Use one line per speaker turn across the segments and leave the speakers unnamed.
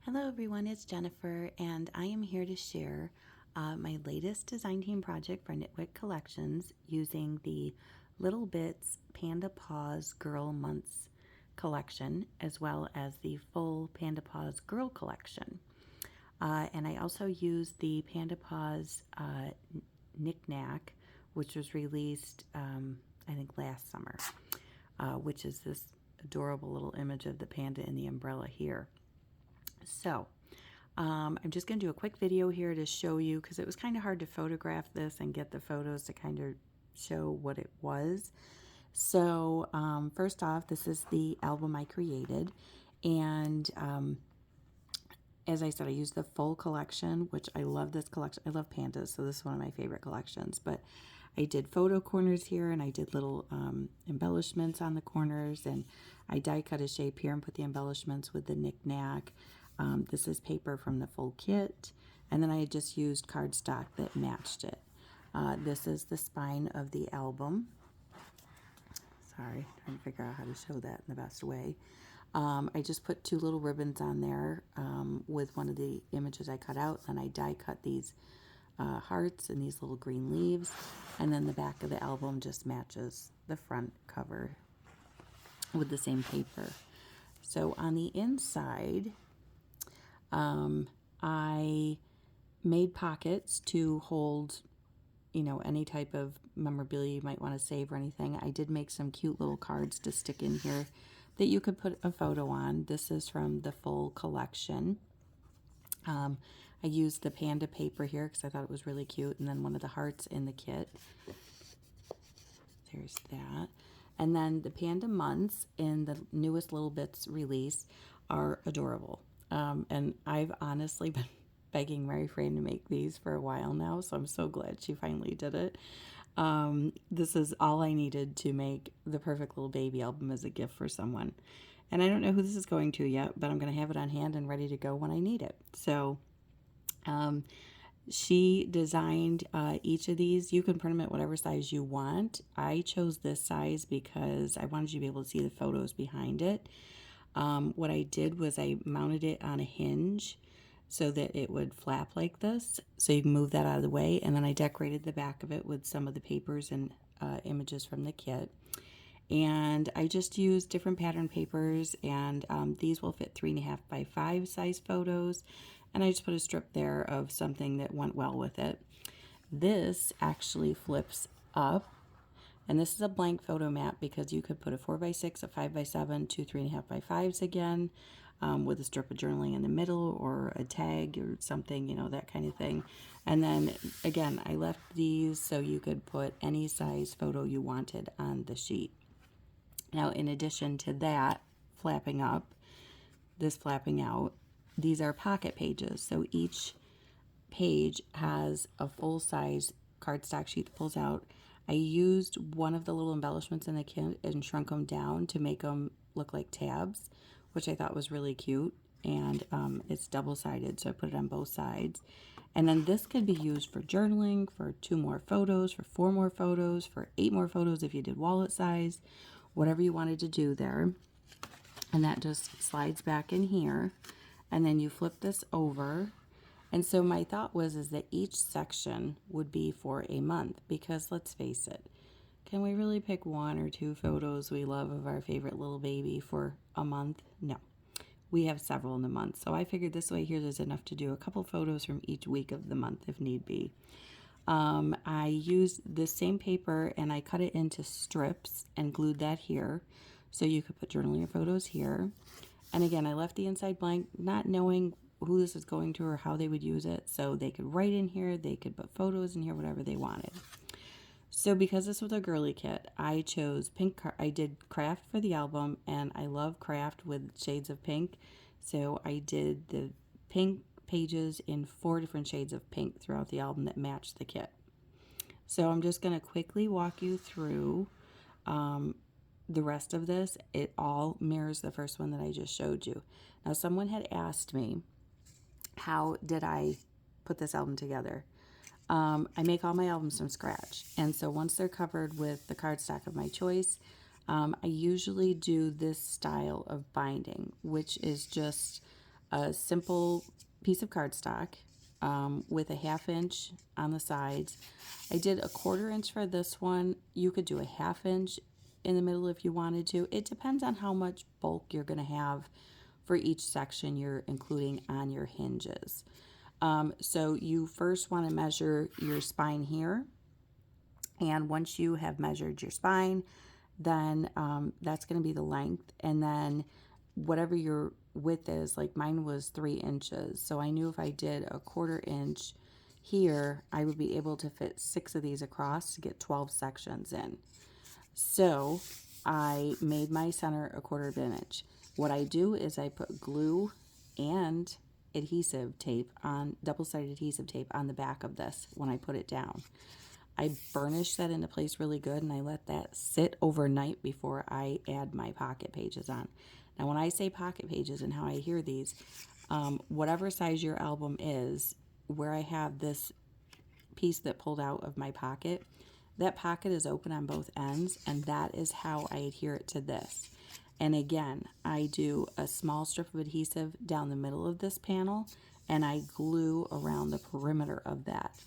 Hello everyone, it's Jennifer and I am here to share my latest design team project for Nitwit Collections using the Little Bits Panda Paws Girl Months collection as well as the full Panda Paws Girl collection. And I also used the Panda Paws Knick-Knack, which was released I think last summer, which is this adorable little image of the panda in the umbrella here. So I'm just going to do a quick video here to show you, because it was kind of hard to photograph this and get the photos to kind of show what it was. So first off, this is the album I created, and as I said, I used the full collection, which I love this collection. I love pandas, so this is one of my favorite collections. But I did photo corners here, and I did little embellishments on the corners, and I die cut a shape here and put the embellishments with the knick-knack. This is paper from the full kit, and then I just used cardstock that matched it. This is the spine of the album. Sorry, trying to figure out how to show that in the best way. I just put two little ribbons on there with one of the images I cut out. Then I die cut these hearts and these little green leaves, and then the back of the album just matches the front cover with the same paper. So on the inside, I made pockets to hold, you know, any type of memorabilia you might want to save or anything. I did make some cute little cards to stick in here that you could put a photo on. This is from the full collection. I used the panda paper here because I thought it was really cute, and then one of the hearts in the kit. There's that. And then the panda months in the newest Little Bits release are adorable. And I've honestly been begging Mary Frame to make these for a while now, so I'm so glad she finally did it. This is all I needed to make the perfect little baby album as a gift for someone. And I don't know who this is going to yet, but I'm going to have it on hand and ready to go when I need it. So she designed each of these. You can print them at whatever size you want. I chose this size because I wanted you to be able to see the photos behind it. What I did was I mounted it on a hinge so that it would flap like this, so you can move that out of the way. And then I decorated the back of it with some of the papers and images from the kit. And I just used different pattern papers, and these will fit 3.5 by 5 size photos. And I just put a strip there of something that went well with it. This actually flips up. And this is a blank photo mat because you could put a 4 by 6, a 5 by 7, two 3.5 by 5s again, with a strip of journaling in the middle or a tag or something, you know, that kind of thing. And then again, I left these so you could put any size photo you wanted on the sheet. Now, in addition to that flapping up, this flapping out, these are pocket pages. So each page has a full-size cardstock sheet that pulls out. I used one of the little embellishments in the kit and shrunk them down to make them look like tabs, which I thought was really cute. And it's double-sided, so I put it on both sides. And then this could be used for journaling, for 2 more photos, for 4 more photos, for 8 more photos if you did wallet size, whatever you wanted to do there. And that just slides back in here. And then you flip this over. And so my thought was that each section would be for a month, because let's face it, can we really pick 1 or 2 photos we love of our favorite little baby for a month? No, we have several in the month. So I figured this way here there's enough to do a couple photos from each week of the month if need be. I used the same paper and I cut it into strips and glued that here so you could put journaling or photos here. And again, I left the inside blank, not knowing who this is going to or how they would use it. So they could write in here, they could put photos in here, whatever they wanted. So because this was a girly kit, I chose pink. I did craft for the album, and I love craft with shades of pink. So I did the pink pages in 4 different shades of pink throughout the album that matched the kit. So I'm just going to quickly walk you through the rest of this. It all mirrors the first one that I just showed you. Now, someone had asked me, how did I put this album together? I make all my albums from scratch, and so once they're covered with the cardstock of my choice, I usually do this style of binding, which is just a simple piece of cardstock with a 1/2 inch on the sides. I did a 1/4 inch for this one. You could do a 1/2 inch in the middle if you wanted to. It depends on how much bulk you're going to have for each section you're including on your hinges. So you first want to measure your spine here. And once you have measured your spine, then that's going to be the length. And then whatever your width is, like mine was 3 inches. So I knew if I did a 1/4 inch here, I would be able to fit 6 of these across to get 12 sections in. So I made my center a 1/4 inch. What I do is I put glue and adhesive tape on, double-sided adhesive tape on the back of this when I put it down. I burnish that into place really good, and I let that sit overnight before I add my pocket pages on. Now, when I say pocket pages and how I hear these, whatever size your album is, where I have this piece that pulled out of my pocket, that pocket is open on both ends, and that is how I adhere it to this. And again, I do a small strip of adhesive down the middle of this panel, and I glue around the perimeter of that.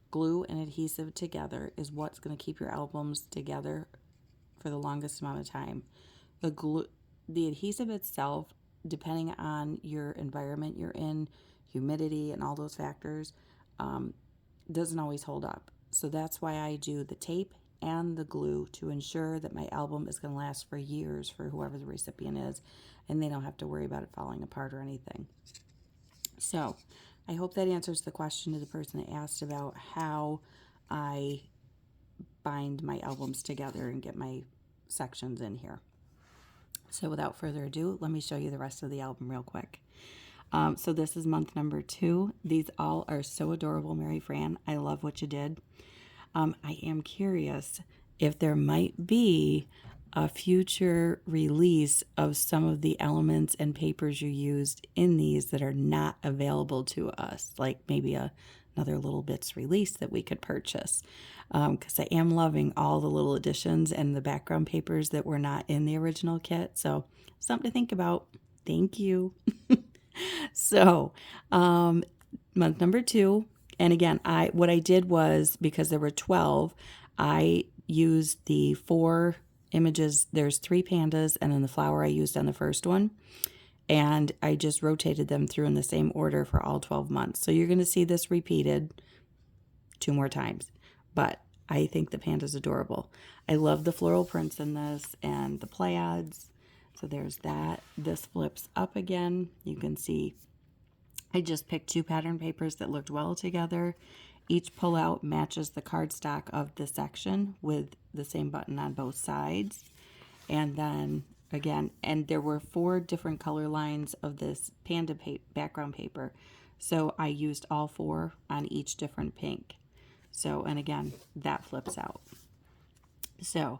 Glue and adhesive together is what's going to keep your albums together for the longest amount of time. The adhesive itself, depending on your environment you're in, humidity and all those factors, doesn't always hold up. So that's why I do the tape and the glue to ensure that my album is going to last for years for whoever the recipient is, and they don't have to worry about it falling apart or anything. So I hope that answers the question to the person that asked about how I bind my albums together and get my sections in here. So without further ado, let me show you the rest of the album real quick. So this is month number 2. These all are so adorable, Mary Fran. I love what you did. I am curious if there might be a future release of some of the elements and papers you used in these that are not available to us, like maybe another Little Bits release that we could purchase, because I am loving all the little additions and the background papers that were not in the original kit. So something to think about. Thank you. So month number 2, and again, what I did was, because there were 12, I used the 4 images. There's 3 pandas and then the flower I used on the first one, and I just rotated them through in the same order for all 12 months. So you're going to see this repeated 2 more times, but I think the panda's adorable. I love the floral prints in this and the plaids. So there's that. This flips up again. You can see I just picked 2 pattern papers that looked well together. Each pull-out matches the cardstock of the section with the same button on both sides. And then again, and there were 4 different color lines of this panda background paper. So I used all 4 on each different pink. So, and again, that flips out. So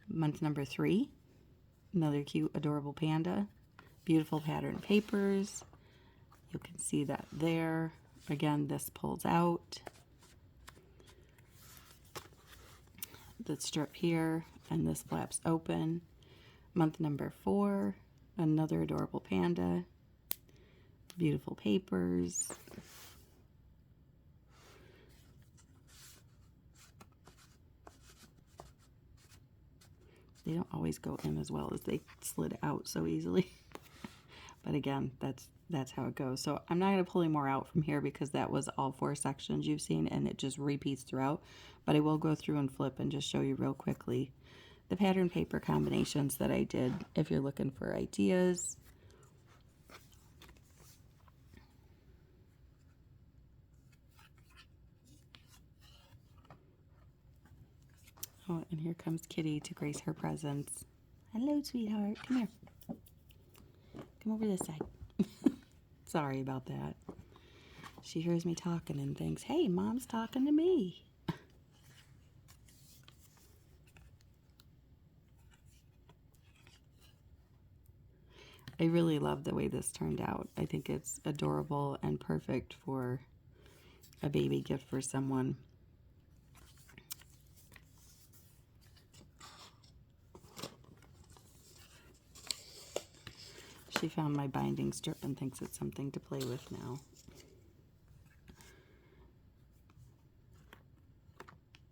month number 3, another cute, adorable panda. Beautiful pattern papers. You can see that there. Again, this pulls out. The strip here, and this flaps open. Month number 4, another adorable panda. Beautiful papers. They don't always go in as well as they slid out so easily. But again, that's how it goes. So I'm not going to pull any more out from here because that was all 4 sections you've seen, and it just repeats throughout. But I will go through and flip and just show you real quickly the pattern paper combinations that I did if you're looking for ideas. Oh, and here comes Kitty to grace her presence. Hello, sweetheart. Come here. Come over this side. Sorry about that. She hears me talking and thinks, hey, Mom's talking to me. I really love the way this turned out. I think it's adorable and perfect for a baby gift for someone. She found my binding strip and thinks it's something to play with now.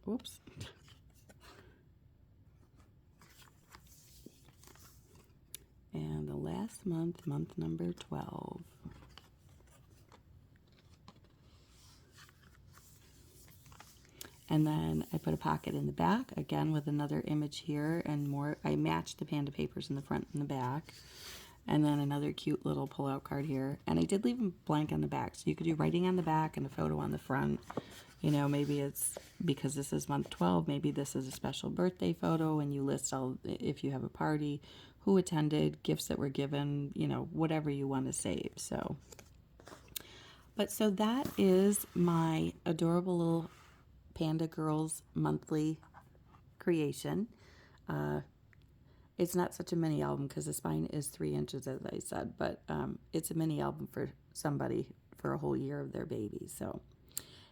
Whoops. And the last month, month number 12. And then I put a pocket in the back, again with another image here and more. I matched the panda papers in the front and the back. And then another cute little pull-out card here. And I did leave them blank on the back, so you could do writing on the back and a photo on the front. You know, maybe it's because this is month 12, maybe this is a special birthday photo, and you list all, if you have a party, who attended, gifts that were given, you know, whatever you want to save. So that is my adorable little Panda Girls monthly creation. It's not such a mini album because the spine is 3 inches, as I said, but it's a mini album for somebody for a whole year of their baby. So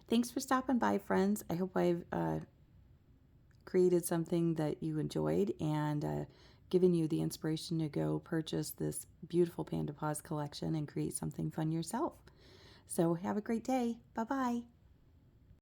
thanks for stopping by, friends. I hope I've created something that you enjoyed and given you the inspiration to go purchase this beautiful Panda Paws collection and create something fun yourself. So have a great day. Bye-bye.